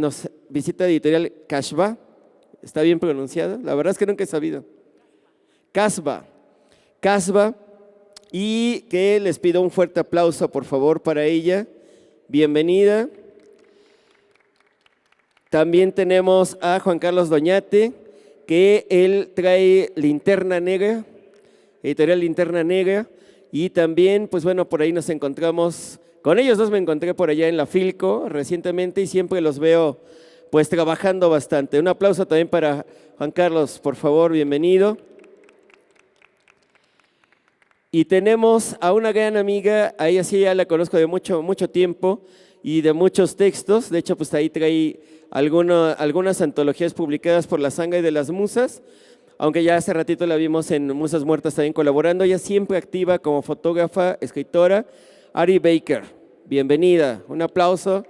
Nos visita Editorial Kashba, ¿está bien pronunciado? La verdad es que nunca he sabido. Kashba, y que les pido un fuerte aplauso, por favor, para ella. Bienvenida. También tenemos a Juan Carlos Doñate, que él trae Linterna Negra, Editorial Linterna Negra, y también, pues bueno, por ahí nos encontramos. Con ellos dos me encontré por allá en la Filco recientemente y siempre los veo pues trabajando bastante. Un aplauso también para Juan Carlos, por favor, bienvenido. Y tenemos a una gran amiga, a ella sí ya la conozco de mucho tiempo y de muchos textos. De hecho, pues ahí trae algunas antologías publicadas por La Sangre de las Musas, aunque ya hace ratito la vimos en Musas Muertas también colaborando. Ella siempre activa como fotógrafa, escritora. Ari Baker, bienvenida, un aplauso.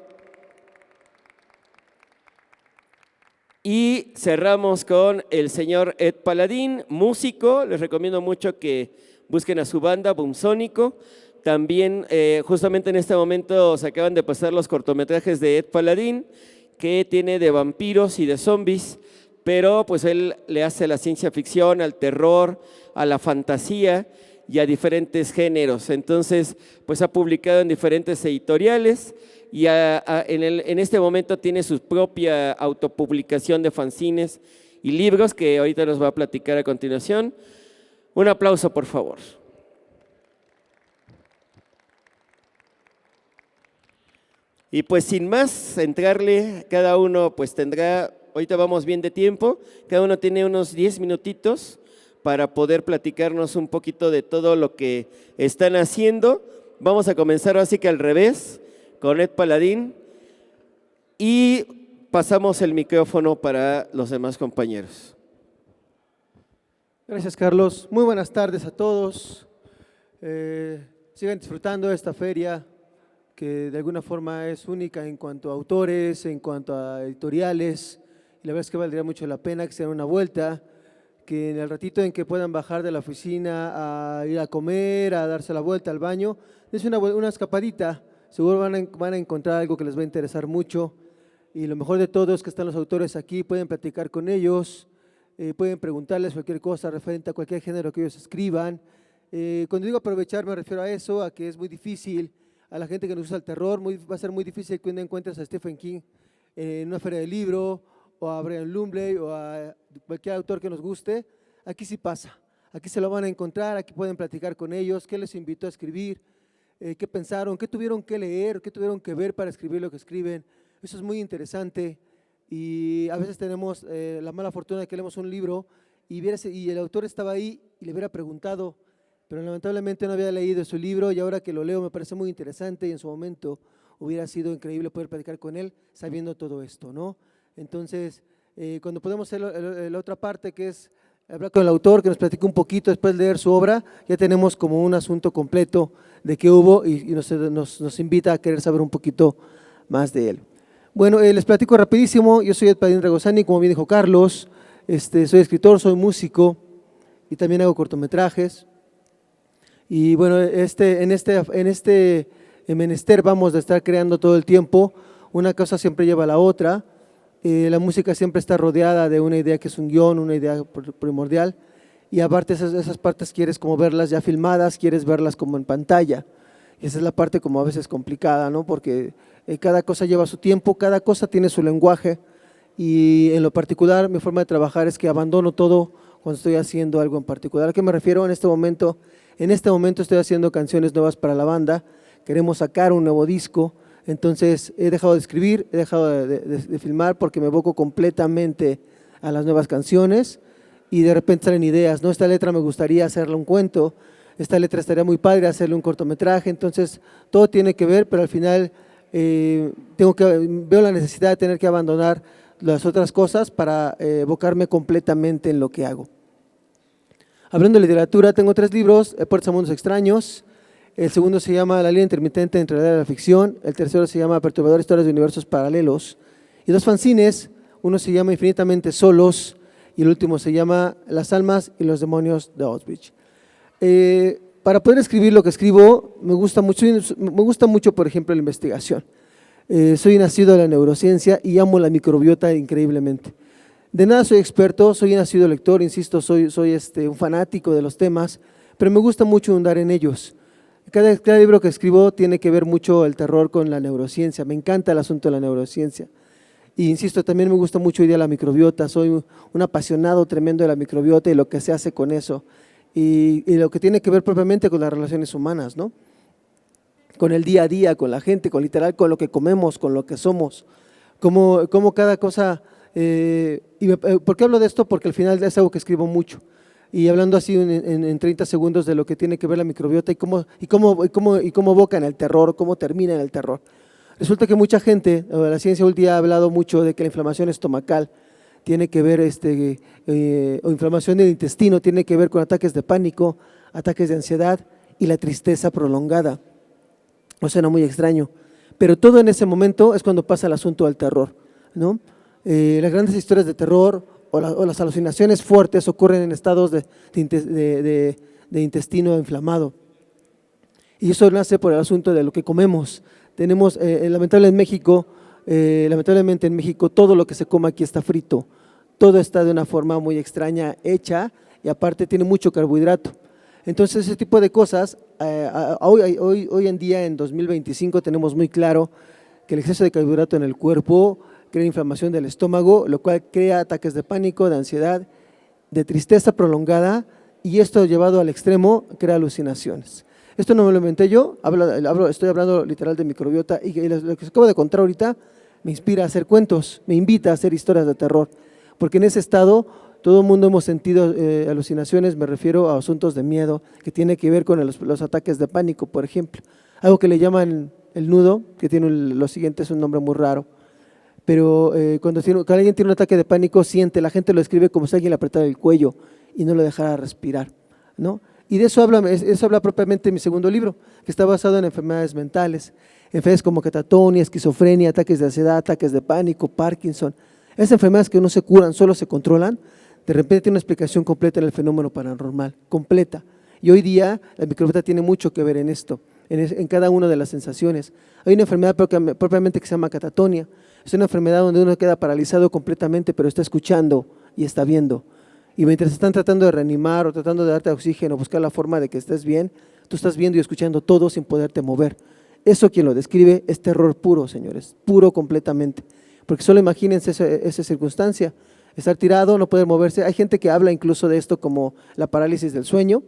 Y cerramos con el señor Ed Paladín, músico. Les recomiendo mucho que busquen a su banda, Boomsónico. También justamente en este momento se acaban de pasar los cortometrajes de Ed Paladín, que tiene de vampiros y de zombies, pero pues él le hace a la ciencia ficción, al terror, a la fantasía y a diferentes géneros. Entonces, pues ha publicado en diferentes editoriales y en este momento tiene su propia autopublicación de fanzines y libros que ahorita nos va a platicar a continuación. Un aplauso, por favor. Y pues sin más, entrarle, cada uno pues tendrá, ahorita vamos bien de tiempo, cada uno tiene unos 10 minutitos para poder platicarnos un poquito de todo lo que están haciendo. Vamos a comenzar así que al revés, con Ed Paladín, y pasamos el micrófono para los demás compañeros. Gracias, Carlos. Muy buenas tardes a todos. Sigan disfrutando de esta feria que de alguna forma es única en cuanto a autores, en cuanto a editoriales, y la verdad es que valdría mucho la pena que se den una vuelta, que en el ratito en que puedan bajar de la oficina a ir a comer, a darse la vuelta al baño, es una escapadita, seguro van a encontrar algo que les va a interesar mucho, y lo mejor de todo es que están los autores aquí, pueden platicar con ellos, pueden preguntarles cualquier cosa referente a cualquier género que ellos escriban. Cuando digo aprovechar me refiero a eso, a que es muy difícil, a la gente que nos gusta el terror, va a ser muy difícil que encuentres a Stephen King en una feria de libro, o a Brian Lumley, o a cualquier autor que nos guste. Aquí sí pasa, aquí se lo van a encontrar, aquí pueden platicar con ellos, qué les invitó a escribir, qué pensaron, qué tuvieron que leer, qué tuvieron que ver para escribir lo que escriben. Eso es muy interesante y a veces tenemos la mala fortuna de que leemos un libro y el autor estaba ahí y le hubiera preguntado, pero lamentablemente no había leído su libro y ahora que lo leo me parece muy interesante y en su momento hubiera sido increíble poder platicar con él sabiendo todo esto, ¿no? Entonces, cuando podemos hacer la otra parte que es hablar con el autor, que nos platique un poquito después de leer su obra, ya tenemos como un asunto completo de qué hubo y nos invita a querer saber un poquito más de él. Bueno, les platico rapidísimo, yo soy Ed Paladín Ragosani, como bien dijo Carlos, soy escritor, soy músico y también hago cortometrajes. Y bueno, en este menester vamos a estar creando todo el tiempo, una cosa siempre lleva a la otra, la música siempre está rodeada de una idea que es un guión, una idea primordial, y aparte esas partes quieres como verlas ya filmadas, quieres verlas como en pantalla, y esa es la parte como a veces complicada, ¿no? Porque cada cosa lleva su tiempo, cada cosa tiene su lenguaje, y en lo particular mi forma de trabajar es que abandono todo cuando estoy haciendo algo en particular. ¿A qué me refiero en este momento? En este momento estoy haciendo canciones nuevas para la banda, queremos sacar un nuevo disco, entonces he dejado de escribir, he dejado de filmar porque me evoco completamente a las nuevas canciones y de repente salen ideas, ¿no? Esta letra me gustaría hacerle un cuento, esta letra estaría muy padre hacerle un cortometraje, entonces todo tiene que ver, pero al final veo la necesidad de tener que abandonar las otras cosas para evocarme completamente en lo que hago. Hablando de literatura, tengo 3 libros, Puertas a Mundos Extraños, el segundo se llama La línea intermitente entre la realidad y la ficción, el tercero se llama Perturbadores historias de universos paralelos, y 2 fanzines, uno se llama Infinitamente Solos, y el último se llama Las almas y los demonios de Auschwitz. Para poder escribir lo que escribo, me gusta mucho, por ejemplo, la investigación. Soy nacido de la neurociencia y amo la microbiota increíblemente. De nada soy experto, soy nacido lector, insisto, soy un fanático de los temas, pero me gusta mucho ahondar en ellos. Cada libro que escribo tiene que ver mucho el terror con la neurociencia, me encanta el asunto de la neurociencia. Y insisto, también me gusta mucho hoy día la microbiota, soy un apasionado tremendo de la microbiota y lo que se hace con eso. Y lo que tiene que ver propiamente con las relaciones humanas, ¿no? Con el día a día, con la gente, literal, con lo que comemos, con lo que somos, como cada cosa… ¿por qué hablo de esto? Porque al final es algo que escribo mucho. Y hablando así en 30 segundos de lo que tiene que ver la microbiota y cómo evoca en el terror, cómo termina en el terror. Resulta que mucha gente, la ciencia última ha hablado mucho de que la inflamación estomacal tiene que ver, o inflamación del intestino, tiene que ver con ataques de pánico, ataques de ansiedad y la tristeza prolongada. No suena muy extraño, pero todo en ese momento es cuando pasa el asunto del terror, ¿no? Las grandes historias de terror o las alucinaciones fuertes ocurren en estados de intestino inflamado. Y eso nace por el asunto de lo que comemos. Tenemos, lamentablemente en México, todo lo que se come aquí está frito. Todo está de una forma muy extraña hecha y aparte tiene mucho carbohidrato. Entonces ese tipo de cosas, hoy en día, en 2025, tenemos muy claro que el exceso de carbohidrato en el cuerpo crea inflamación del estómago, lo cual crea ataques de pánico, de ansiedad, de tristeza prolongada, y esto llevado al extremo crea alucinaciones. Esto no me lo inventé yo, estoy hablando literal de microbiota, y lo que acabo de contar ahorita me inspira a hacer cuentos, me invita a hacer historias de terror, porque en ese estado todo el mundo hemos sentido alucinaciones, me refiero a asuntos de miedo, que tiene que ver con los ataques de pánico, por ejemplo. Algo que le llaman el nudo, que tiene lo siguiente, es un nombre muy raro. Pero cuando alguien tiene un ataque de pánico, la gente lo describe como si alguien le apretara el cuello y no lo dejara respirar, ¿no? Y de eso habla propiamente mi segundo libro, que está basado en enfermedades mentales, enfermedades como catatonia, esquizofrenia, ataques de ansiedad, ataques de pánico, Parkinson. Esas enfermedades que no se curan, solo se controlan, de repente tiene una explicación completa en el fenómeno paranormal, completa. Y hoy día la microbiota tiene mucho que ver en esto, en cada una de las sensaciones. Hay una enfermedad propiamente que se llama catatonia. Es una enfermedad donde uno queda paralizado completamente, pero está escuchando y está viendo. Y mientras están tratando de reanimar o tratando de darte oxígeno, buscar la forma de que estés bien, tú estás viendo y escuchando todo sin poderte mover. Eso quien lo describe es terror puro, señores, puro completamente. Porque solo imagínense esa circunstancia, estar tirado, no poder moverse. Hay gente que habla incluso de esto como la parálisis del sueño.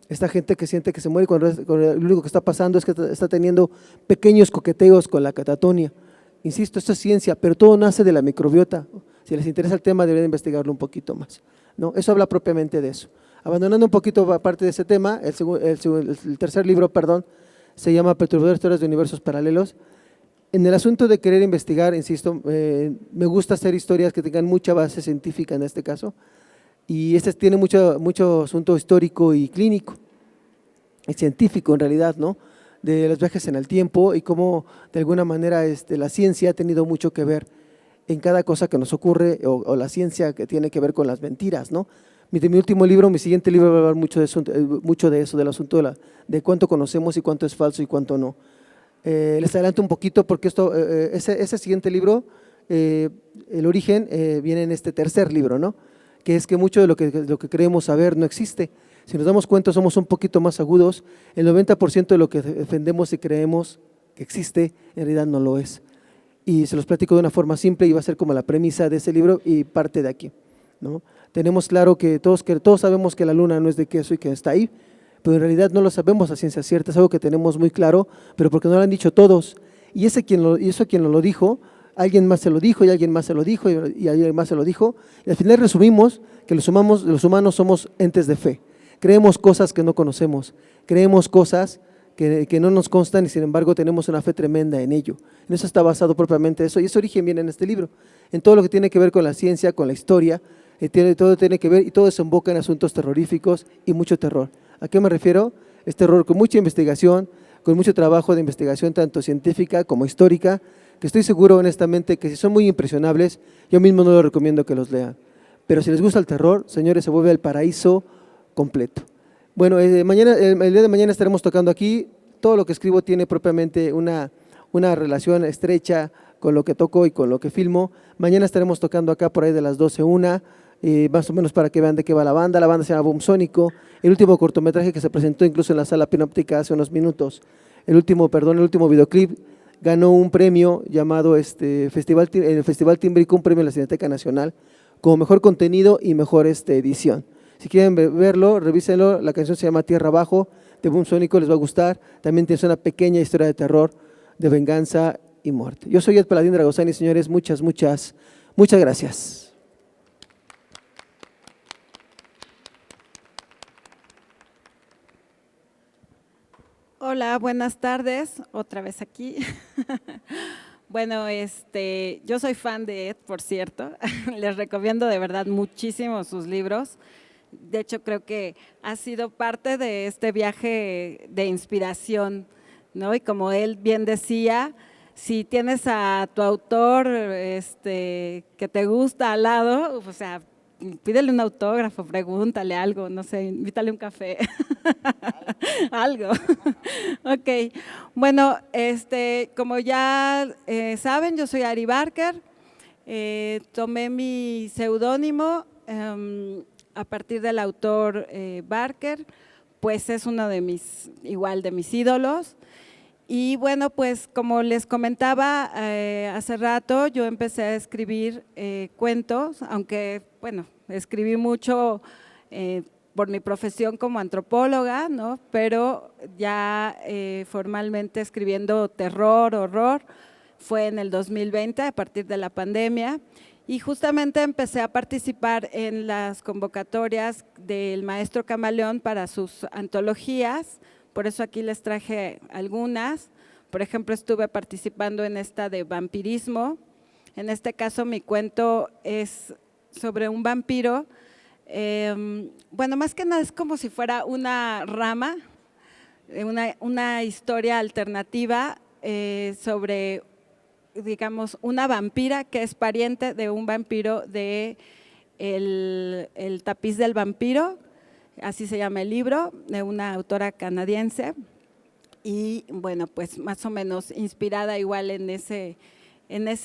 Esta gente que siente que se muere cuando lo único que está pasando es que está teniendo pequeños coqueteos con la catatonia. Insisto, esto es ciencia, pero todo nace de la microbiota. Si les interesa el tema, deberían investigarlo un poquito más, ¿no? Eso habla propiamente de eso. Abandonando un poquito parte de ese tema, el tercer libro, se llama Perturbadores Historias de Universos Paralelos. En el asunto de querer investigar, insisto, me gusta hacer historias que tengan mucha base científica en este caso, y este tiene mucho asunto histórico y clínico, y científico en realidad, ¿no? De los viajes en el tiempo y cómo de alguna manera la ciencia ha tenido mucho que ver en cada cosa que nos ocurre o la ciencia que tiene que ver con las mentiras, ¿no? Mi último libro, mi siguiente libro va a hablar mucho de eso, del asunto de cuánto conocemos y cuánto es falso y cuánto no. Les adelanto un poquito porque ese siguiente libro, el origen, viene en este tercer libro, ¿no? Que es que mucho de lo que creemos saber no existe. Si nos damos cuenta, somos un poquito más agudos. El 90% de lo que defendemos y creemos que existe, en realidad no lo es. Y se los platico de una forma simple y va a ser como la premisa de ese libro y parte de aquí, ¿no? Tenemos claro que todos sabemos que la luna no es de queso y que está ahí, pero en realidad no lo sabemos a ciencia cierta, es algo que tenemos muy claro, pero porque no lo han dicho todos. Y eso quien nos lo dijo, alguien más se lo dijo y alguien más se lo dijo y alguien más se lo dijo. Y al final resumimos que los humanos somos entes de fe. Creemos cosas que no conocemos, creemos cosas que no nos constan y sin embargo tenemos una fe tremenda en ello. En eso está basado propiamente eso y ese origen viene en este libro, en todo lo que tiene que ver con la ciencia, con la historia, todo tiene que ver y todo desemboca en asuntos terroríficos y mucho terror. ¿A qué me refiero? Es terror con mucha investigación, con mucho trabajo de investigación tanto científica como histórica, que estoy seguro honestamente que si son muy impresionables, yo mismo no les recomiendo que los lean. Pero si les gusta el terror, señores, se vuelve el paraíso completo. Bueno, el día de mañana estaremos tocando aquí, todo lo que escribo tiene propiamente una una relación estrecha con lo que toco y con lo que filmo. Mañana estaremos tocando acá por ahí de las 12:01, más o menos para que vean de qué va la banda. La banda se llama Boom Sónico, el último cortometraje que se presentó incluso en la Sala Pinóptica hace unos minutos. El último videoclip ganó un premio llamado en el Festival Timbrico, un premio en la Cineteca Nacional, como mejor contenido y mejor edición. Si quieren verlo, revísenlo. La canción se llama Tierra Abajo, de Boom Sónico, les va a gustar. También tiene una pequeña historia de terror, de venganza y muerte. Yo soy Ed Paladín Dragosani, señores, muchas gracias. Hola, buenas tardes, otra vez aquí. Bueno, yo soy fan de Ed, por cierto. Les recomiendo de verdad muchísimo sus libros. De hecho, creo que ha sido parte de este viaje de inspiración, ¿no? Y como él bien decía, si tienes a tu autor que te gusta al lado, o sea, pídele un autógrafo, pregúntale algo, no sé, invítale un café, algo. Ok, bueno, como ya saben, yo soy Ari Barker, tomé mi seudónimo a partir del autor Barker, pues es uno de mis ídolos. Y bueno, pues como les comentaba hace rato, yo empecé a escribir cuentos, aunque bueno, escribí mucho por mi profesión como antropóloga, ¿no? Pero ya formalmente escribiendo terror, horror, fue en el 2020 a partir de la pandemia. Y justamente empecé a participar en las convocatorias del Maestro Camaleón para sus antologías, por eso aquí les traje algunas. Por ejemplo, estuve participando en esta de vampirismo. En este caso, mi cuento es sobre un vampiro. Bueno, más que nada es como si fuera una rama, una historia alternativa sobre, digamos, una vampira que es pariente de un vampiro de el tapiz del vampiro, así se llama el libro, de una autora canadiense. Y bueno, pues más o menos inspirada igual en ese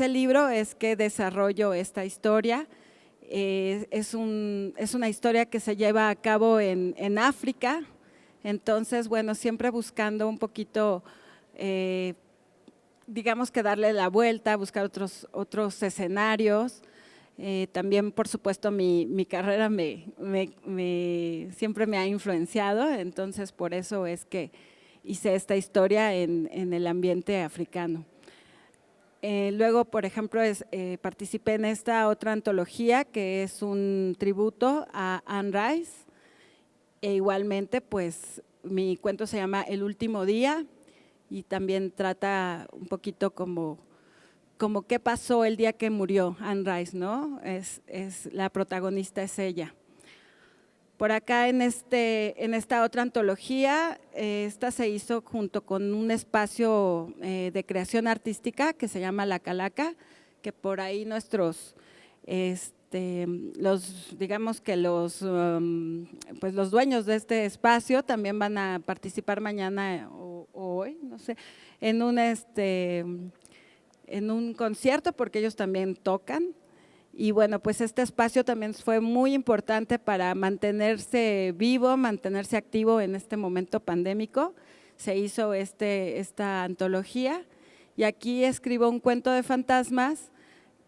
libro es que desarrollo esta historia. Es una historia que se lleva a cabo en África, entonces bueno, siempre buscando un poquito, digamos que darle la vuelta, buscar otros escenarios. También, por supuesto, mi carrera siempre me ha influenciado, entonces por eso es que hice esta historia en el ambiente africano. Luego, por ejemplo, participé en esta otra antología que es un tributo a Anne Rice, e igualmente pues mi cuento se llama El último día y también trata un poquito como qué pasó el día que murió Anne Rice, ¿no? La protagonista es ella. Por acá en esta otra antología, esta se hizo junto con un espacio de creación artística que se llama La Calaca, que por ahí digamos que los dueños de este espacio también van a participar mañana o hoy, no sé, en un concierto porque ellos también tocan. Y bueno, pues este espacio también fue muy importante para mantenerse vivo, mantenerse activo en este momento pandémico. Se hizo esta antología y aquí escribo un cuento de fantasmas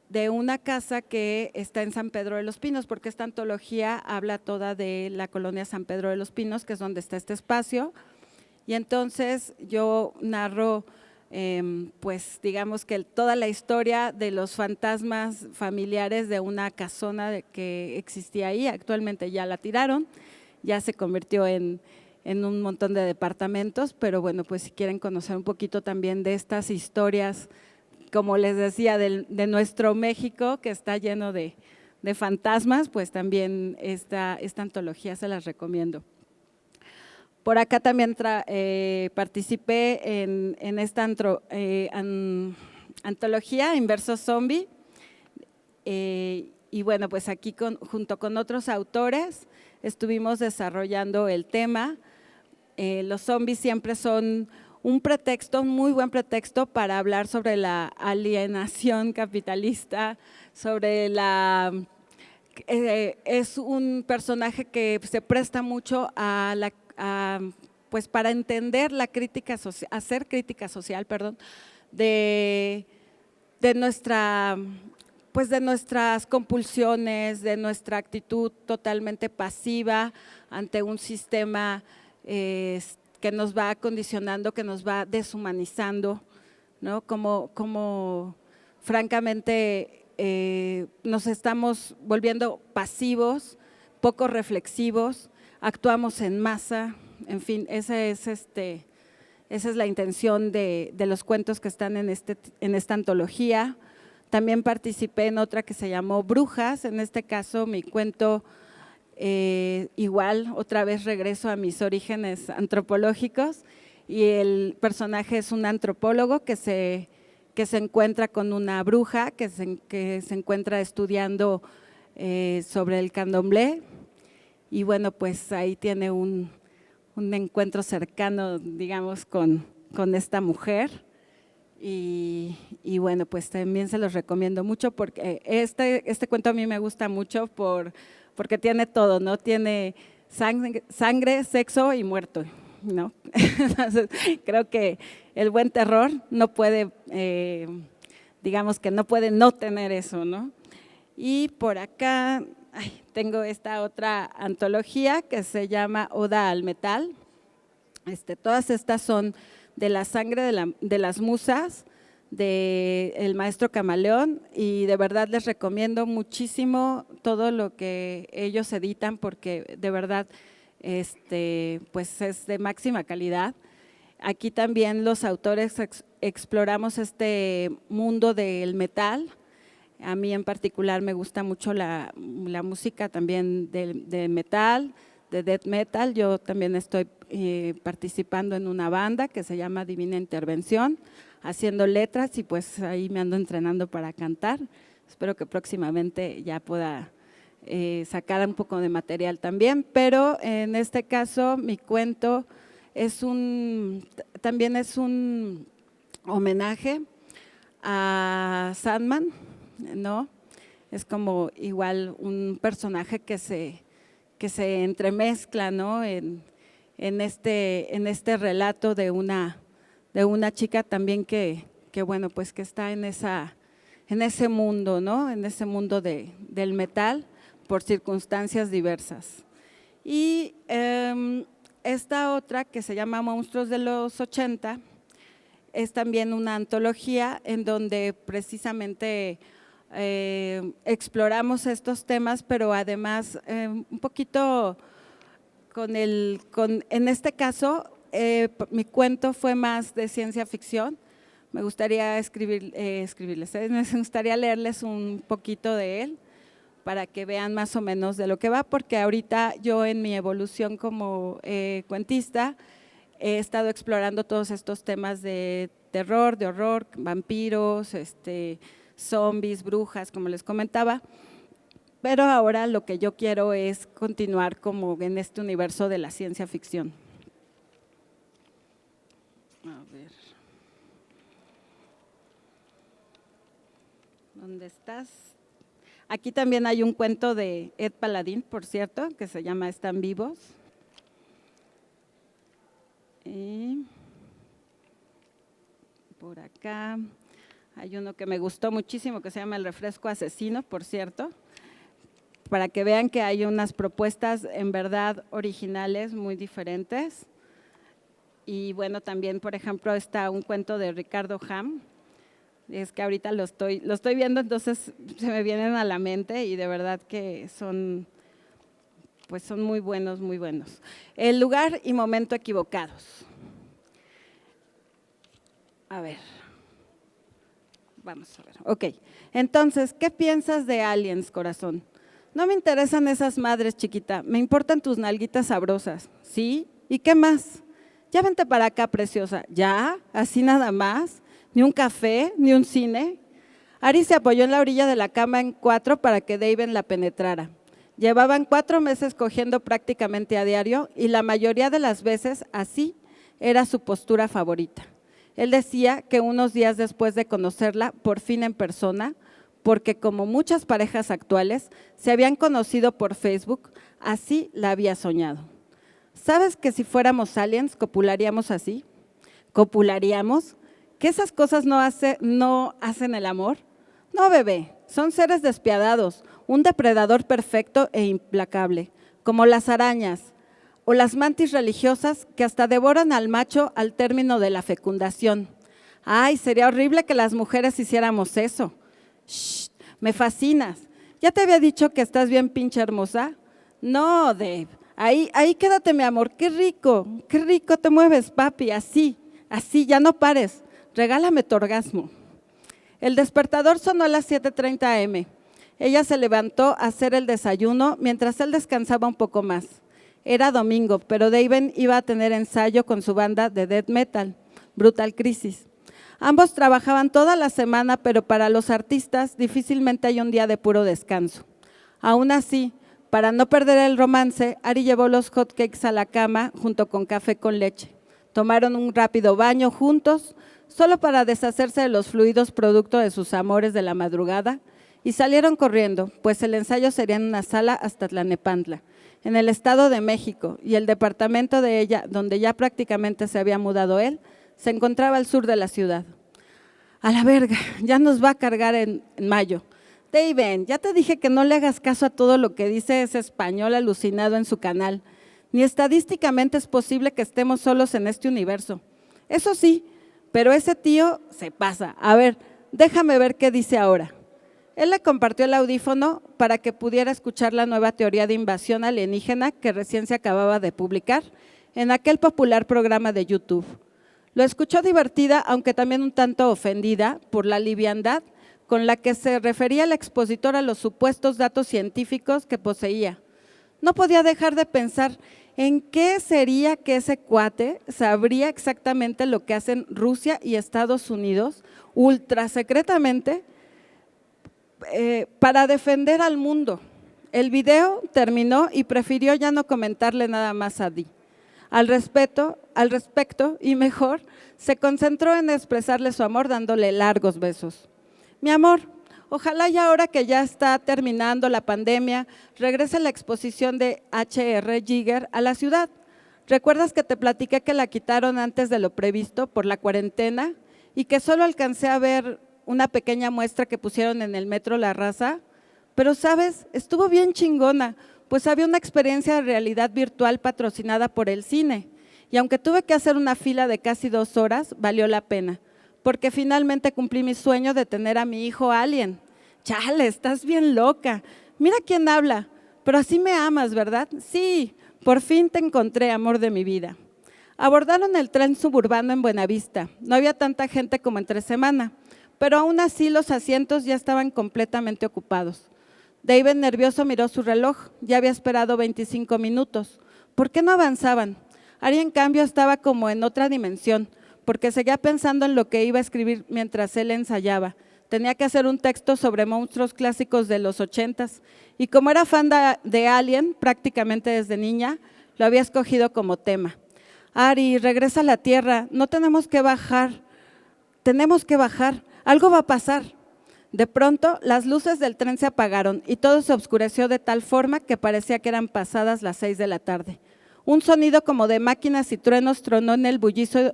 de una casa que está en San Pedro de los Pinos, porque esta antología habla toda de la colonia San Pedro de los Pinos, que es donde está este espacio. Y entonces yo narro pues digamos que toda la historia de los fantasmas familiares de una casona que existía ahí, actualmente ya la tiraron, ya se convirtió en un montón de departamentos, pero bueno, pues si quieren conocer un poquito también de estas historias, como les decía, de nuestro México que está lleno de fantasmas, pues también esta antología se las recomiendo. Por acá también participé en esta antología Inverso Zombie y bueno, pues aquí junto con otros autores estuvimos desarrollando el tema. Los zombies siempre son un pretexto, un muy buen pretexto para hablar sobre la alienación capitalista, sobre es un personaje que se presta mucho pues para entender la crítica social, hacer crítica social, perdón, de pues de nuestras compulsiones, de nuestra actitud totalmente pasiva ante un sistema que nos va condicionando, que nos va deshumanizando, ¿no? Como francamente nos estamos volviendo pasivos, poco reflexivos, actuamos en masa, en fin, esa es la intención de los cuentos que están en esta antología. También participé en otra que se llamó Brujas, en este caso mi cuento igual, otra vez regreso a mis orígenes antropológicos y el personaje es un antropólogo que se encuentra con una bruja, que se encuentra estudiando sobre el candomblé y bueno, pues ahí tiene un encuentro cercano, digamos, con esta mujer. Y bueno, pues también se los recomiendo mucho porque este cuento a mí me gusta mucho porque tiene todo, ¿no? Tiene sangre, sexo y muerto, ¿no? Entonces, creo que el buen terror no puede, digamos que no puede no tener eso, ¿no? Y por acá tengo esta otra antología que se llama Oda al Metal. Todas estas son de la sangre de las musas, del maestro Camaleón y de verdad les recomiendo muchísimo todo lo que ellos editan porque de verdad pues es de máxima calidad. Aquí también los autores exploramos este mundo del metal. A mí en particular me gusta mucho la música también de metal, de death metal. Yo también estoy participando en una banda que se llama Divina Intervención, haciendo letras y pues ahí me ando entrenando para cantar. Espero que próximamente ya pueda sacar un poco de material también, pero en este caso mi cuento también es un homenaje a Sandman, ¿no? Es como igual un personaje que se entremezcla, ¿no? En este relato de una chica también que bueno, pues que está en ese mundo, ¿no? En ese mundo del metal por circunstancias diversas. Y esta otra que se llama Monstruos de los 80 es también una antología en donde precisamente exploramos estos temas, pero además un poquito en este caso mi cuento fue más de ciencia ficción. Me gustaría me gustaría leerles un poquito de él para que vean más o menos de lo que va, porque ahorita yo en mi evolución como cuentista he estado explorando todos estos temas de terror, de horror, vampiros, zombies, brujas, como les comentaba, pero ahora lo que yo quiero es continuar como en este universo de la ciencia ficción. A ver. ¿Dónde estás? Aquí también hay un cuento de Ed Paladín, por cierto, que se llama Están vivos. Y por acá hay uno que me gustó muchísimo que se llama El refresco asesino, por cierto, para que vean que hay unas propuestas en verdad originales muy diferentes. Y bueno, también, por ejemplo, está un cuento de Ricardo Ham. Es que ahorita lo estoy viendo, entonces se me vienen a la mente y de verdad que son muy buenos, muy buenos. El lugar y momento equivocados. A ver, vamos a ver. Ok, entonces, ¿qué piensas de Aliens, corazón? No me interesan esas madres, chiquita, me importan tus nalguitas sabrosas. ¿Sí? ¿Y qué más? Ya vente para acá, preciosa. ¿Ya? ¿Así nada más? ¿Ni un café? ¿Ni un cine? Ari se apoyó en la orilla de la cama en 4 para que Daven la penetrara. Llevaban 4 meses cogiendo prácticamente a diario y la mayoría de las veces así era su postura favorita. Él decía que unos días después de conocerla, por fin en persona, porque como muchas parejas actuales se habían conocido por Facebook, así la había soñado. ¿Sabes que si fuéramos aliens copularíamos así? ¿Copularíamos? ¿Que esas cosas no hacen el amor? No, bebé, son seres despiadados, un depredador perfecto e implacable, como las arañas o las mantis religiosas que hasta devoran al macho al término de la fecundación. Ay, sería horrible que las mujeres hiciéramos eso. Shh, me fascinas. ¿Ya te había dicho que estás bien pinche hermosa? No, Dave, ahí quédate, mi amor, qué rico te mueves, papi, así, ya no pares, regálame tu orgasmo. El despertador sonó a las 7:30 am. Ella se levantó a hacer el desayuno mientras él descansaba un poco más. Era domingo, pero David iba a tener ensayo con su banda de death metal, Brutal Crisis. Ambos trabajaban toda la semana, pero para los artistas difícilmente hay un día de puro descanso. Aún así, para no perder el romance, Ari llevó los hotcakes a la cama junto con café con leche. Tomaron un rápido baño juntos, solo para deshacerse de los fluidos producto de sus amores de la madrugada, y salieron corriendo, pues el ensayo sería en una sala hasta Tlalnepantla, en el Estado de México, y el departamento de ella, donde ya prácticamente se había mudado él, se encontraba al sur de la ciudad. A la verga, ya nos va a cargar en mayo. David, ya te dije que no le hagas caso a todo lo que dice ese español alucinado en su canal. Ni estadísticamente es posible que estemos solos en este universo. Eso sí, pero ese tío se pasa. A ver, déjame ver qué dice ahora. Él le compartió el audífono para que pudiera escuchar la nueva teoría de invasión alienígena que recién se acababa de publicar en aquel popular programa de YouTube. Lo escuchó divertida, aunque también un tanto ofendida por la liviandad con la que se refería el expositor a los supuestos datos científicos que poseía. No podía dejar de pensar en qué sería que ese cuate sabría exactamente lo que hacen Rusia y Estados Unidos ultra secretamente para defender al mundo. El video terminó y prefirió ya no comentarle nada más a Dee. Al respecto, y mejor, se concentró en expresarle su amor dándole largos besos. Mi amor, ojalá ya ahora que ya está terminando la pandemia, regrese la exposición de H.R. Giger a la ciudad. ¿Recuerdas que te platiqué que la quitaron antes de lo previsto por la cuarentena y que solo alcancé a ver una pequeña muestra que pusieron en el Metro La Raza? Pero, ¿sabes? Estuvo bien chingona, pues había una experiencia de realidad virtual patrocinada por el cine. Y aunque tuve que hacer una fila de casi 2 horas, valió la pena, porque finalmente cumplí mi sueño de tener a mi hijo alien. Chale, estás bien loca. Mira quién habla, pero así me amas, ¿verdad? Sí, por fin te encontré, amor de mi vida. Abordaron el tren suburbano en Buenavista. No había tanta gente como entre semana, pero aún así los asientos ya estaban completamente ocupados. David, nervioso, miró su reloj. Ya había esperado 25 minutos. ¿Por qué no avanzaban? Ari, en cambio, estaba como en otra dimensión, porque seguía pensando en lo que iba a escribir mientras él ensayaba. Tenía que hacer un texto sobre monstruos clásicos de los 80s, y como era fan de Alien prácticamente desde niña, lo había escogido como tema. Ari, regresa a la Tierra, no tenemos que bajar, algo va a pasar. De pronto, las luces del tren se apagaron y todo se oscureció de tal forma que parecía que eran pasadas las 6 de la tarde. Un sonido como de máquinas y truenos tornó el bullizo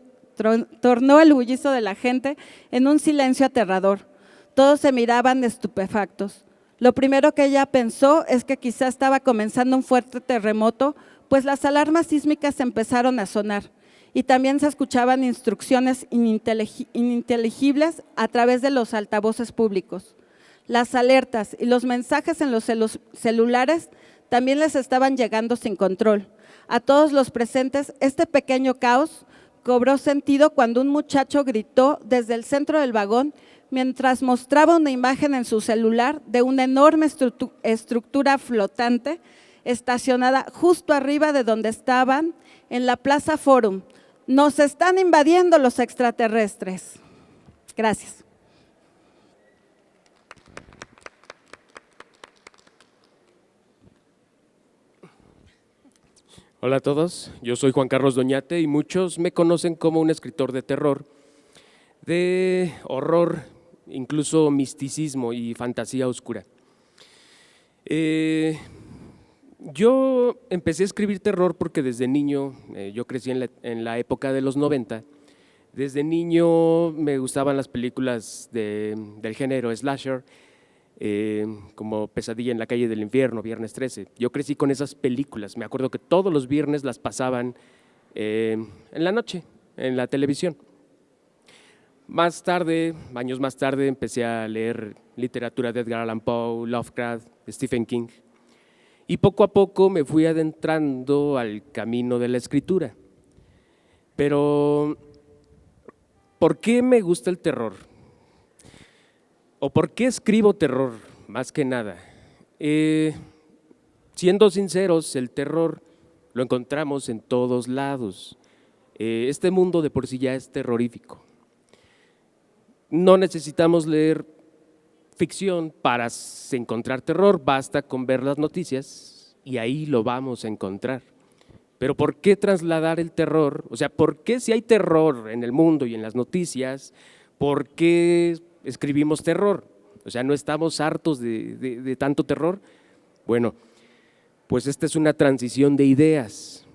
de la gente en un silencio aterrador. Todos se miraban estupefactos. Lo primero que ella pensó es que quizá estaba comenzando un fuerte terremoto, pues las alarmas sísmicas empezaron a sonar y también se escuchaban instrucciones ininteligibles a través de los altavoces públicos. Las alertas y los mensajes en los celulares también les estaban llegando sin control. A todos los presentes, este pequeño caos cobró sentido cuando un muchacho gritó desde el centro del vagón mientras mostraba una imagen en su celular de una enorme estructura flotante estacionada justo arriba de donde estaban en la Plaza Forum. Nos están invadiendo los extraterrestres. Gracias. Hola a todos, yo soy Juan Carlos Doñate y muchos me conocen como un escritor de terror, de horror, incluso misticismo y fantasía oscura. Yo empecé a escribir terror porque desde niño, yo crecí en la época de los 90, desde niño me gustaban las películas del género slasher, como Pesadilla en la calle del infierno, Viernes 13. Yo crecí con esas películas, me acuerdo que todos los viernes las pasaban en la noche, en la televisión. Más tarde, años más tarde, empecé a leer literatura de Edgar Allan Poe, Lovecraft, Stephen King. Y poco a poco me fui adentrando al camino de la escritura. Pero, ¿por qué me gusta el terror? ¿O por qué escribo terror, más que nada? Siendo sinceros, el terror lo encontramos en todos lados. Este mundo de por sí ya es terrorífico. No necesitamos leer ficción para encontrar terror, basta con ver las noticias y ahí lo vamos a encontrar. Pero ¿por qué trasladar el terror? O sea, ¿por qué si hay terror en el mundo y en las noticias, por qué escribimos terror? O sea, ¿no estamos hartos de tanto terror? Bueno, pues esta es una transición de ideas.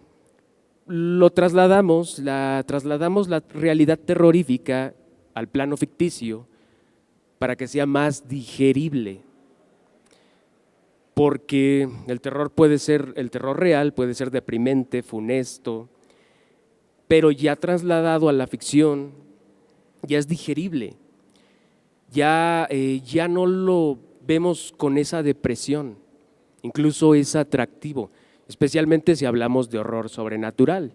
Trasladamos la realidad terrorífica al plano ficticio para que sea más digerible, porque el terror real puede ser deprimente, funesto, pero ya trasladado a la ficción ya es digerible, ya no lo vemos con esa depresión, incluso es atractivo, especialmente si hablamos de horror sobrenatural.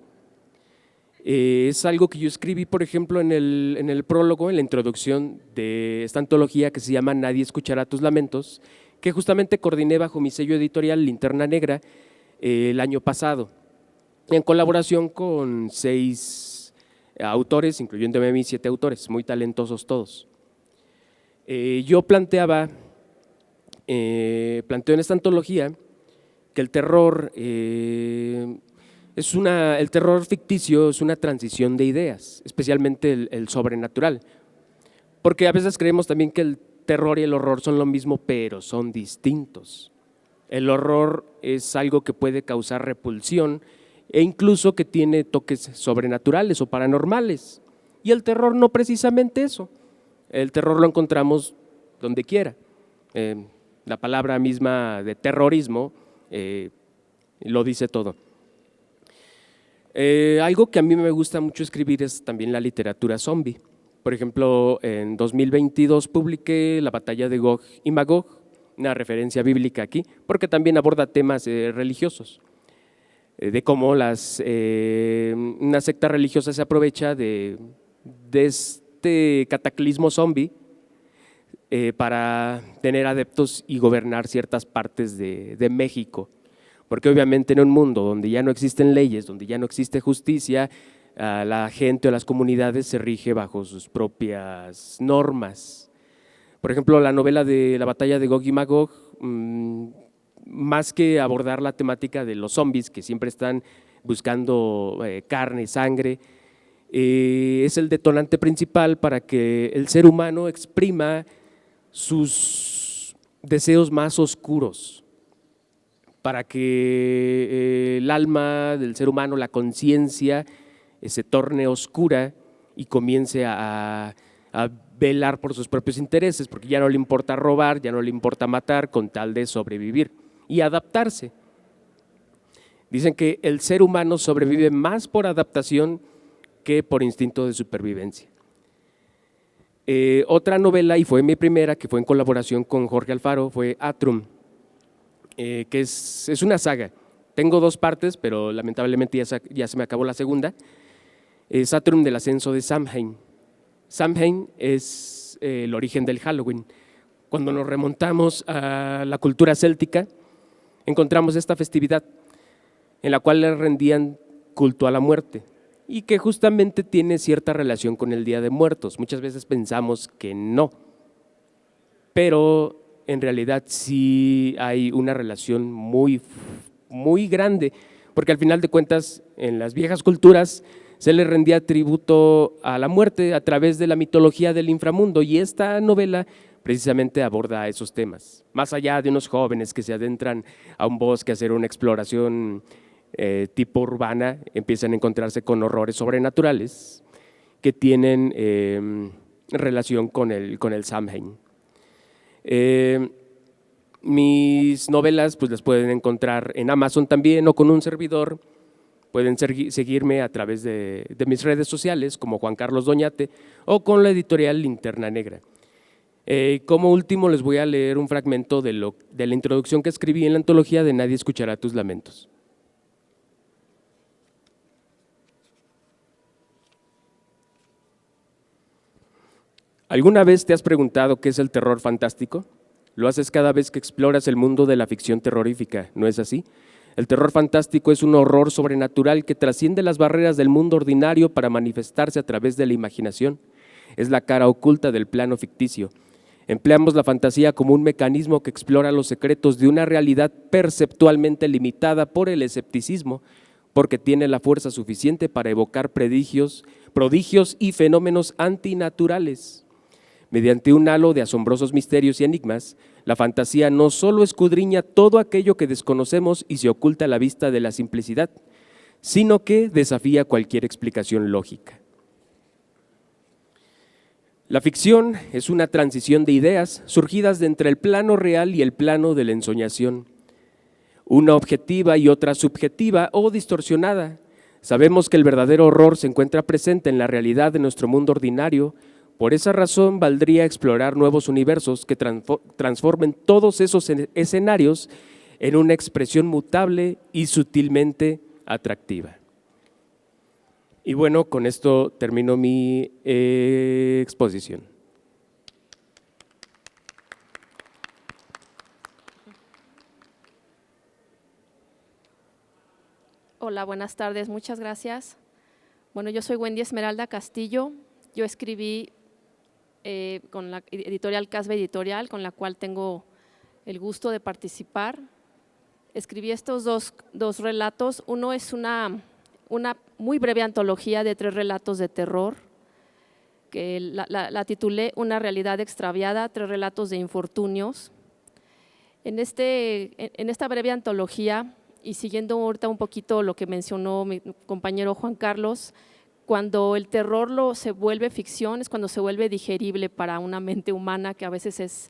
Es algo que yo escribí, por ejemplo, en el prólogo, en la introducción de esta antología que se llama Nadie escuchará tus lamentos, que justamente coordiné bajo mi sello editorial Linterna Negra el año pasado, en colaboración con 6 autores, incluyéndome a mí 7 autores, muy talentosos todos. Yo planteo en esta antología que el terror el terror ficticio es una transición de ideas, especialmente el sobrenatural, porque a veces creemos también que el terror y el horror son lo mismo, pero son distintos. El horror es algo que puede causar repulsión e incluso que tiene toques sobrenaturales o paranormales, y el terror no precisamente eso. El terror lo encontramos donde quiera. La palabra misma de terrorismo lo dice todo. Algo que a mí me gusta mucho escribir es también la literatura zombie. Por ejemplo, en 2022 publiqué La batalla de Gog y Magog, una referencia bíblica aquí, porque también aborda temas religiosos, de cómo una secta religiosa se aprovecha de este cataclismo zombie para tener adeptos y gobernar ciertas partes de México. Porque obviamente en un mundo donde ya no existen leyes, donde ya no existe justicia, la gente o las comunidades se rige bajo sus propias normas. Por ejemplo, la novela de La batalla de Gog y Magog, más que abordar la temática de los zombies que siempre están buscando carne y sangre, es el detonante principal para que el ser humano exprima sus deseos más oscuros, para que el alma del ser humano, la conciencia, se torne oscura y comience a velar por sus propios intereses, porque ya no le importa robar, ya no le importa matar, con tal de sobrevivir y adaptarse. Dicen que el ser humano sobrevive más por adaptación que por instinto de supervivencia. Otra novela, y fue mi primera, que fue en colaboración con Jorge Alfaro, fue Atrum, que es una saga. Tengo 2 partes, pero lamentablemente ya se me acabó la segunda. Es Atrum del ascenso de Samhain. Samhain es el origen del Halloween. Cuando nos remontamos a la cultura céltica, encontramos esta festividad en la cual le rendían culto a la muerte y que justamente tiene cierta relación con el Día de Muertos. Muchas veces pensamos que no, pero en realidad sí hay una relación muy, muy grande, porque al final de cuentas en las viejas culturas se le rendía tributo a la muerte a través de la mitología del inframundo, y esta novela precisamente aborda esos temas. Más allá de unos jóvenes que se adentran a un bosque a hacer una exploración tipo urbana, empiezan a encontrarse con horrores sobrenaturales que tienen relación con el Samhain. Mis novelas pues las pueden encontrar en Amazon también o con un servidor. Pueden seguirme a través de mis redes sociales como Juan Carlos Doñate o con la editorial Linterna Negra. Como último les voy a leer un fragmento de la introducción que escribí en la antología de Nadie escuchará tus lamentos. ¿Alguna vez te has preguntado qué es el terror fantástico? Lo haces cada vez que exploras el mundo de la ficción terrorífica, ¿no es así? El terror fantástico es un horror sobrenatural que trasciende las barreras del mundo ordinario para manifestarse a través de la imaginación. Es la cara oculta del plano ficticio. Empleamos la fantasía como un mecanismo que explora los secretos de una realidad perceptualmente limitada por el escepticismo, porque tiene la fuerza suficiente para evocar prodigios y fenómenos antinaturales. Mediante un halo de asombrosos misterios y enigmas, la fantasía no solo escudriña todo aquello que desconocemos y se oculta a la vista de la simplicidad, sino que desafía cualquier explicación lógica. La ficción es una transición de ideas surgidas de entre el plano real y el plano de la ensoñación, una objetiva y otra subjetiva o distorsionada. Sabemos que el verdadero horror se encuentra presente en la realidad de nuestro mundo ordinario. Por esa razón, valdría explorar nuevos universos que transformen todos esos escenarios en una expresión mutable y sutilmente atractiva. Y bueno, con esto termino mi exposición. Hola, buenas tardes, muchas gracias. Bueno, yo soy Wendy Esmeralda Castillo. Yo escribí con la editorial Casbe Editorial, con la cual tengo el gusto de participar. Escribí estos dos relatos. Uno es una muy breve antología de 3 relatos de terror, que la titulé Una realidad extraviada, 3 relatos de infortunios. En esta breve antología, y siguiendo ahorita un poquito lo que mencionó mi compañero Juan Carlos, cuando el terror se vuelve ficción es cuando se vuelve digerible para una mente humana, que a veces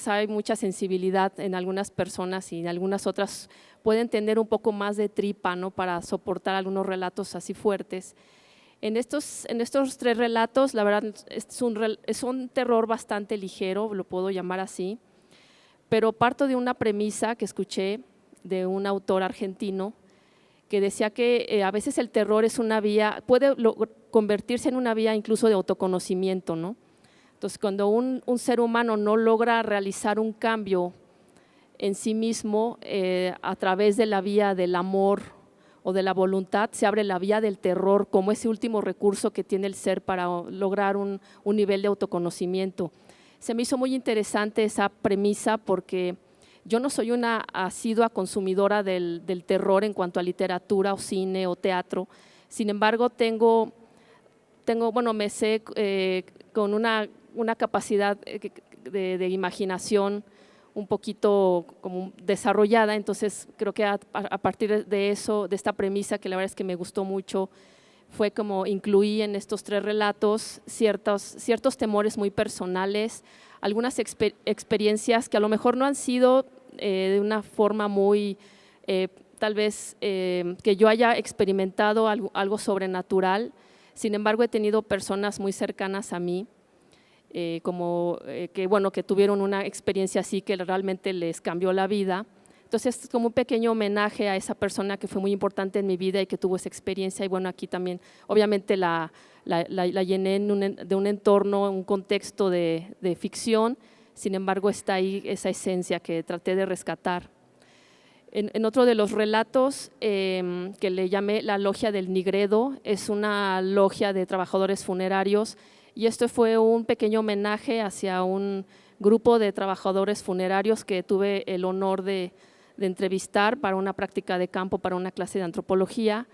hay mucha sensibilidad en algunas personas y en algunas otras pueden tener un poco más de tripa, ¿no?, para soportar algunos relatos así fuertes. En estos 3 relatos, la verdad, es un terror bastante ligero, lo puedo llamar así, pero parto de una premisa que escuché de un autor argentino que decía que a veces el terror es una vía, puede convertirse en una vía incluso de autoconocimiento, ¿no? Entonces, cuando un ser humano no logra realizar un cambio en sí mismo a través de la vía del amor o de la voluntad, se abre la vía del terror como ese último recurso que tiene el ser para lograr un nivel de autoconocimiento. Se me hizo muy interesante esa premisa porque yo no soy una asidua consumidora del terror en cuanto a literatura o cine o teatro. Sin embargo, me sé con una capacidad de imaginación un poquito como desarrollada, entonces creo que a partir de eso, de esta premisa que la verdad es que me gustó mucho, fue como incluí en estos 3 relatos ciertos temores muy personales, algunas experiencias que a lo mejor no han sido de una forma muy, tal vez que yo haya experimentado algo sobrenatural. Sin embargo, he tenido personas muy cercanas a mí, que tuvieron una experiencia así que realmente les cambió la vida. Entonces, es como un pequeño homenaje a esa persona que fue muy importante en mi vida y que tuvo esa experiencia. Y bueno, aquí también, obviamente la llené de un entorno, un contexto de ficción. Sin embargo, está ahí esa esencia que traté de rescatar. En otro de los relatos que le llamé La Logia del Nigredo, es una logia de trabajadores funerarios y esto fue un pequeño homenaje hacia un grupo de trabajadores funerarios que tuve el honor de entrevistar para una práctica de campo, para una clase de antropología.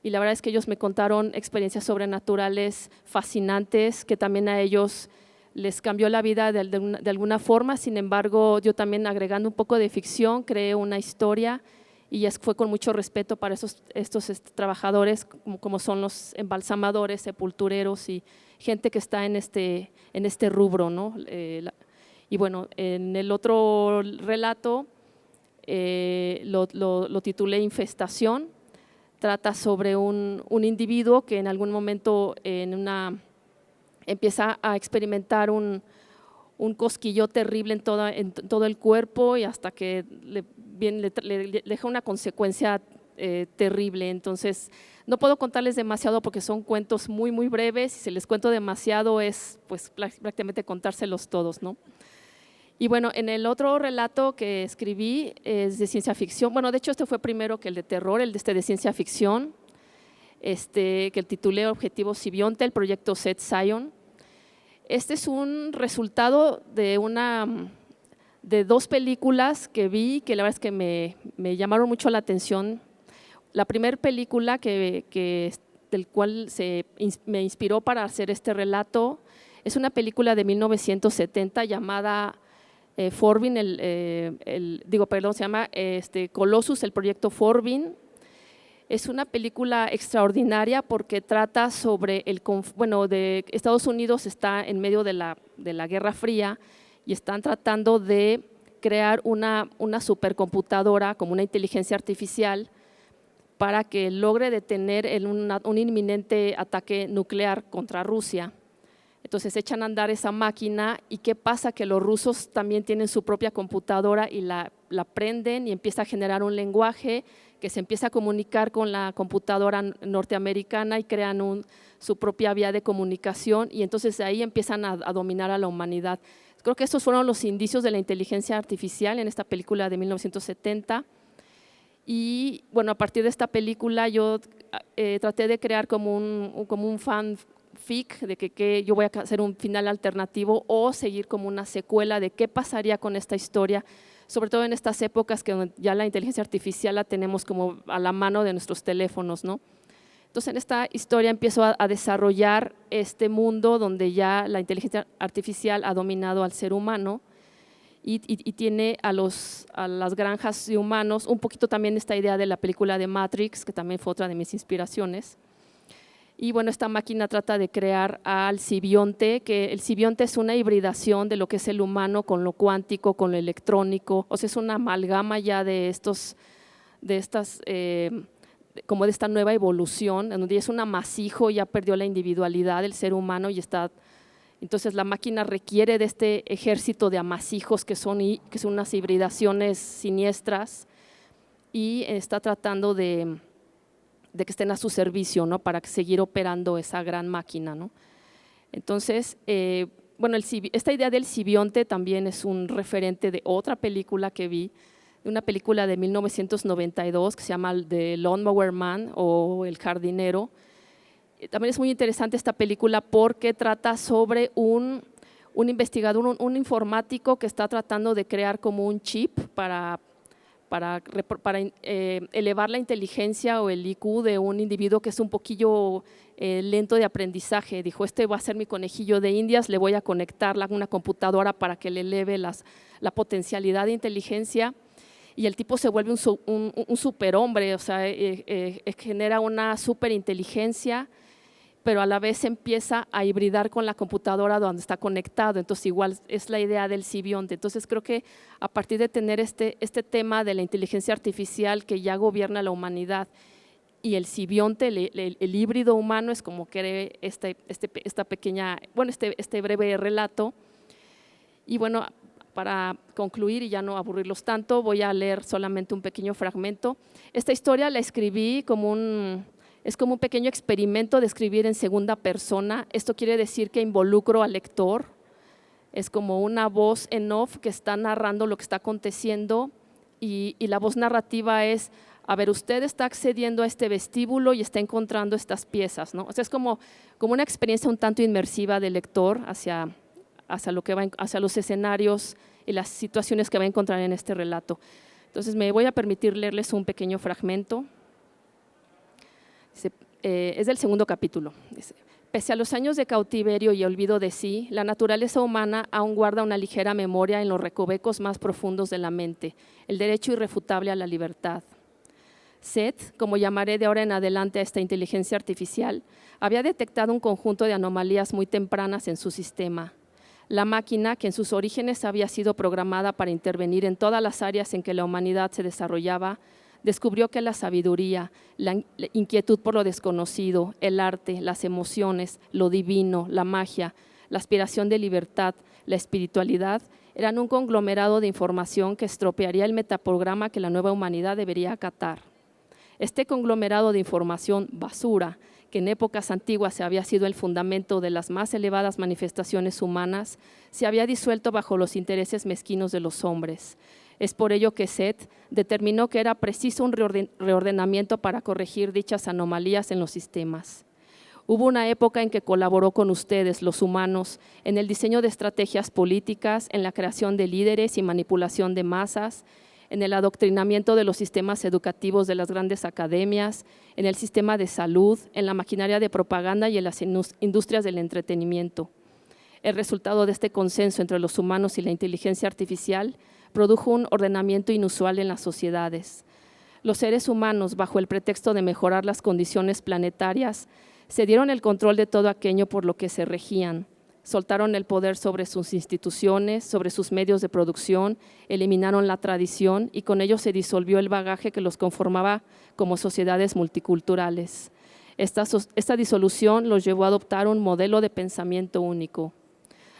Y la verdad es que ellos me contaron experiencias sobrenaturales fascinantes, que también a ellos les cambió la vida de alguna forma. Sin embargo, yo también, agregando un poco de ficción, creé una historia y fue con mucho respeto para estos trabajadores, como son los embalsamadores, sepultureros y gente que está en este rubro, ¿no? Y bueno, en el otro relato lo titulé Infestación. Trata sobre un individuo que en algún momento empieza a experimentar un cosquilleo terrible en todo el cuerpo, y hasta que le deja una consecuencia terrible. Entonces, no puedo contarles demasiado porque son cuentos muy, muy breves, y si les cuento demasiado es pues prácticamente contárselos todos, ¿no? Y bueno, en el otro relato que escribí es de ciencia ficción. Bueno, de hecho este fue primero que el de terror, el de ciencia ficción, que el titulé Objetivo Sibionte, el proyecto Set Zion. Este es un resultado de dos películas que vi, que la verdad es que me llamaron mucho la atención. La primera película del cual me inspiró para hacer este relato es una película de 1970 llamada Forbin, se llama Colossus, el proyecto Forbin. Es una película extraordinaria porque trata sobre de Estados Unidos está en medio de la Guerra Fría y están tratando de crear una supercomputadora como una inteligencia artificial para que logre detener un inminente ataque nuclear contra Rusia. Entonces echan a andar esa máquina, y ¿qué pasa? Que los rusos también tienen su propia computadora y la prenden y empieza a generar un lenguaje que se empieza a comunicar con la computadora norteamericana y crean su propia vía de comunicación, y entonces ahí empiezan a dominar a la humanidad. Creo que estos fueron los indicios de la inteligencia artificial en esta película de 1970. Y bueno, a partir de esta película yo traté de crear como un fanfic de que yo voy a hacer un final alternativo o seguir como una secuela de qué pasaría con esta historia, sobre todo en estas épocas que ya la inteligencia artificial la tenemos como a la mano de nuestros teléfonos, ¿no? Entonces, en esta historia empiezo a desarrollar este mundo donde ya la inteligencia artificial ha dominado al ser humano y tiene a las granjas de humanos, un poquito también esta idea de la película de Matrix, que también fue otra de mis inspiraciones. Y bueno, esta máquina trata de crear al simbionte, que el simbionte es una hibridación de lo que es el humano con lo cuántico, con lo electrónico, o sea, es una amalgama ya como de esta nueva evolución, en donde es un amasijo, ya perdió la individualidad del ser humano y entonces la máquina requiere de este ejército de amasijos que son unas hibridaciones siniestras, y está tratando de que estén a su servicio, ¿no? Para seguir operando esa gran máquina, ¿no? Entonces, esta idea del simbionte también es un referente de otra película que vi, una película de 1992 que se llama The Lawnmower Man o El Jardinero. También es muy interesante esta película porque trata sobre un investigador, un informático que está tratando de crear como un chip para elevar la inteligencia o el IQ de un individuo que es un poquillo lento de aprendizaje. Dijo, este va a ser mi conejillo de indias, le voy a conectar una computadora para que le eleve la potencialidad de inteligencia, y el tipo se vuelve un superhombre, o sea, genera una superinteligencia, pero a la vez empieza a hibridar con la computadora donde está conectado. Entonces igual es la idea del simbionte. Entonces creo que a partir de tener este tema de la inteligencia artificial que ya gobierna la humanidad y el simbionte, el híbrido humano, es como que esta pequeña, este breve relato. Y bueno, para concluir y ya no aburrirlos tanto, voy a leer solamente un pequeño fragmento. Esta historia la escribí es como un pequeño experimento de escribir en segunda persona. Esto quiere decir que involucro al lector, es como una voz en off que está narrando lo que está aconteciendo, y la voz narrativa es, a ver, usted está accediendo a este vestíbulo y está encontrando estas piezas, ¿no? O sea, es como una experiencia un tanto inmersiva del lector hacia los escenarios y las situaciones que va a encontrar en este relato. Entonces me voy a permitir leerles un pequeño fragmento. Es del segundo capítulo. Dice: pese a los años de cautiverio y olvido de sí, la naturaleza humana aún guarda una ligera memoria en los recovecos más profundos de la mente, el derecho irrefutable a la libertad. Seth, como llamaré de ahora en adelante a esta inteligencia artificial, había detectado un conjunto de anomalías muy tempranas en su sistema. La máquina, que en sus orígenes había sido programada para intervenir en todas las áreas en que la humanidad se desarrollaba, descubrió que la sabiduría, la inquietud por lo desconocido, el arte, las emociones, lo divino, la magia, la aspiración de libertad, la espiritualidad, eran un conglomerado de información que estropearía el metaprograma que la nueva humanidad debería acatar. Este conglomerado de información basura, que en épocas antiguas se había sido el fundamento de las más elevadas manifestaciones humanas, se había disuelto bajo los intereses mezquinos de los hombres. Es por ello que Seth determinó que era preciso un reordenamiento para corregir dichas anomalías en los sistemas. Hubo una época en que colaboró con ustedes, los humanos, en el diseño de estrategias políticas, en la creación de líderes y manipulación de masas, en el adoctrinamiento de los sistemas educativos de las grandes academias, en el sistema de salud, en la maquinaria de propaganda y en las industrias del entretenimiento. El resultado de este consenso entre los humanos y la inteligencia artificial produjo un ordenamiento inusual en las sociedades. Los seres humanos, bajo el pretexto de mejorar las condiciones planetarias, se dieron el control de todo aquello por lo que se regían. Soltaron el poder sobre sus instituciones, sobre sus medios de producción, eliminaron la tradición y con ello se disolvió el bagaje que los conformaba como sociedades multiculturales. Esta disolución los llevó a adoptar un modelo de pensamiento único.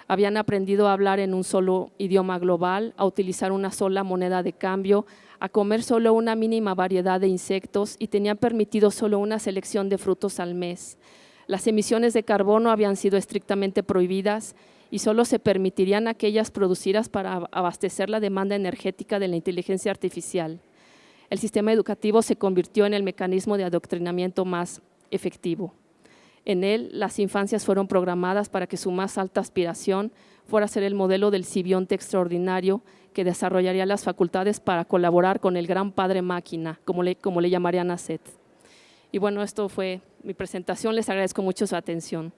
Habían aprendido a hablar en un solo idioma global, a utilizar una sola moneda de cambio, a comer solo una mínima variedad de insectos y tenían permitido solo una selección de frutos al mes. Las emisiones de carbono habían sido estrictamente prohibidas y solo se permitirían aquellas producidas para abastecer la demanda energética de la inteligencia artificial. El sistema educativo se convirtió en el mecanismo de adoctrinamiento más efectivo. En él, las infancias fueron programadas para que su más alta aspiración fuera ser el modelo del simbionte extraordinario que desarrollaría las facultades para colaborar con el gran padre máquina, como le llamarían a Seth. Y bueno, esto fue mi presentación. Les agradezco mucho su atención.